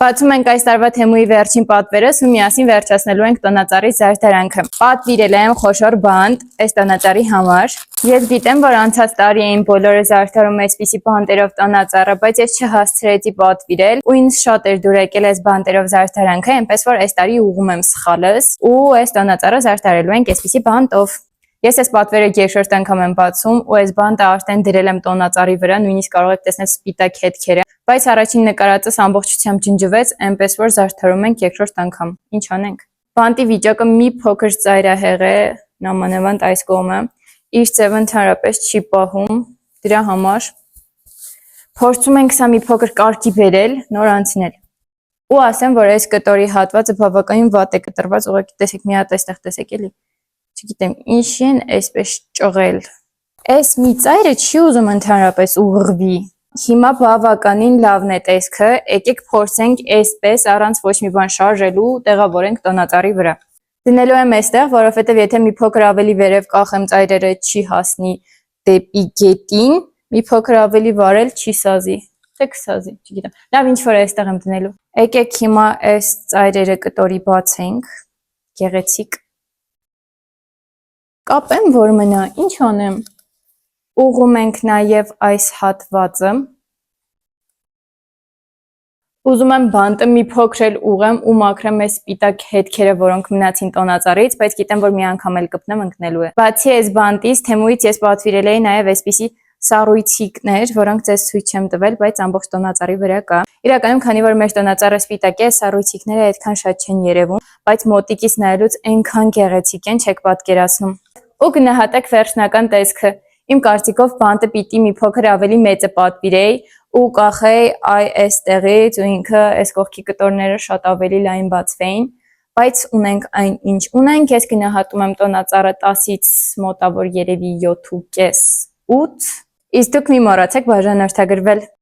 Բացում ենք այս տարվա թեմուի վերջին պատվերս ու միասին վերջացնելու ենք տոնածառի զարդարանքը։ Պատվիրել եմ խոշոր բանտ այս տոնածառի համար։ Ես գիտեմ, որ անցած տարի էին բոլորը զարդարում այսպիսի բանտերով տոնածառը, բայց ես չհասցրեցի պատվիրել ու ինձ շատ էր դուր եկել այս բանտերով զարդարանքը, այնպես որ այս տարի ուղղում եմ սխալս ու այս տոնածառը զարդարելու ենք այսպիսի բանտով։ Ես այս պատվերը երկրորդ անգամ եմ բացում ու այս բանտը արդեն դրել եմ տոնածառի վրա, նույնիսկ կարող եք տեսնել սպիտակ հետքերը, բայց առաջին նկարածս ամբողջությամբ ջնջվեց, այնպես որ զարդարում ենք երկրորդ անգամ։ Ինչ անենք։ Բանտի վիճակը մի փոքր ծայրահեղ է, նամանավանդ այս կողմը, իր ձևը ընդհանրապես չի պահում, դրա համար փորձում ենք սա մի փոքր կարգի բերել, նոր անցնել։ Ու ասեմ, որ այս կտորի հատվածը բավականին վատ է կտրված, ուղղակի տեսեք, մի հատ այստեղ տեսեք էլի։ Չգիտեմ, ինչի են այսպես ճղել։ Այս մի ծայրը չի ուզում ընդհանրապես ուղղվի։ Հիմա բավականին լավն է տեսքը, եկեք փորձենք այսպես առանց ոչ մի բան շարժելու տեղավորենք տոնածառի վրա։ Դնելու եմ այստեղ, որովհետև եթե մի փոքր ավելի վերև կախեմ ծայրերը չի հասնի դեպի գետին, մի փոքր ավելի վարել չի սազի, թե կսազի, չգիտեմ։ Լավ, ինչ որ այստեղ եմ դնելու։ Եկեք հիմա այս ծայրերը կտորի բացենք, գեղեցիկ։ Կապեմ, որ մնա, ինչ անեմ։ Ուղղում ենք նաև այս հատվածը։ Ուզում եմ բանտը մի փոքր էլ ուղղեմ ու մաքրեմ այս սպիտակ հետքերը, որոնք մնացին տոնածառից, բայց գիտեմ, որ մի անգամ էլ կպնեմ ընկնելու է։ Բացի այս բանտից, թեմուից ես պատվիրել էի նաև այսպիսի սառույցիկներ, որոնք ձեզ ցույց չեմ տվել, բայց ամբողջ տոնածառի վրա կա։ Իրականում, քանի որ մեր տոնածառը սպիտակ է, սառույցիկները այդքան շատ չեն երևում, բայց մոտիկից նայելուց այնքան գեղեցիկ են, չեք պատկերացնում։ Ու գնահատեք վերջնական տեսքը։ Իմ կարծիքով բանտը պիտի մի փոքր ավելի մեծը պատվիրեի ու կախեի այստեղից ու ինքը այս կողքի կտորները շատ ավելի լայն բացվեին, բայց ունենք այն ինչ ունենք, ես գնահատում եմ տոնածառը 10-ից մոտավոր երևի 7.5-8, իսկ դուք մի մոռացեք բաժանորդագրվել։